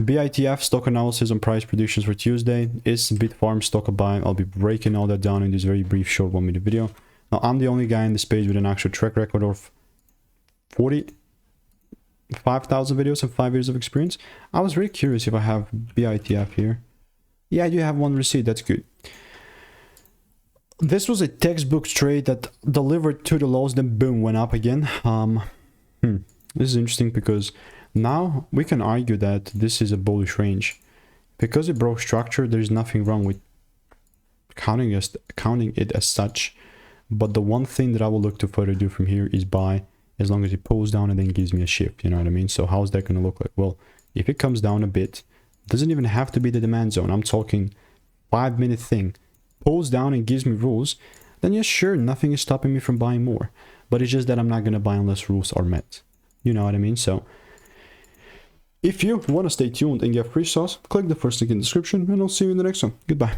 BITF stock analysis on price predictions for Tuesday. Is Bitfarms stock a buy? I'll be breaking all that down in this very brief short 1 minute video. Now, I'm the only guy in this page with an actual track record of 45,000 videos and 5 years of experience. I was very curious if I have BITF here. Yeah, I do have one receipt. That's good. This was a textbook trade that delivered to the lows, then boom, went up again. This is interesting because now we can argue that this is a bullish range. Because it broke structure, there's nothing wrong with counting it as such. But the one thing that I will look to further do from here is buy, as long as it pulls down and then gives me a shift, you know what I mean? So how's that going to look like? Well, if it comes down a bit, it doesn't even have to be the demand zone. I'm talking 5-minute thing. Pulls down and gives me rules, then yes, sure, nothing is stopping me from buying more. But it's just that I'm not going to buy unless rules are met. You know what I mean? So if you want to stay tuned and get free sauce, click the first link in the description, and I'll see you in the next one. Goodbye.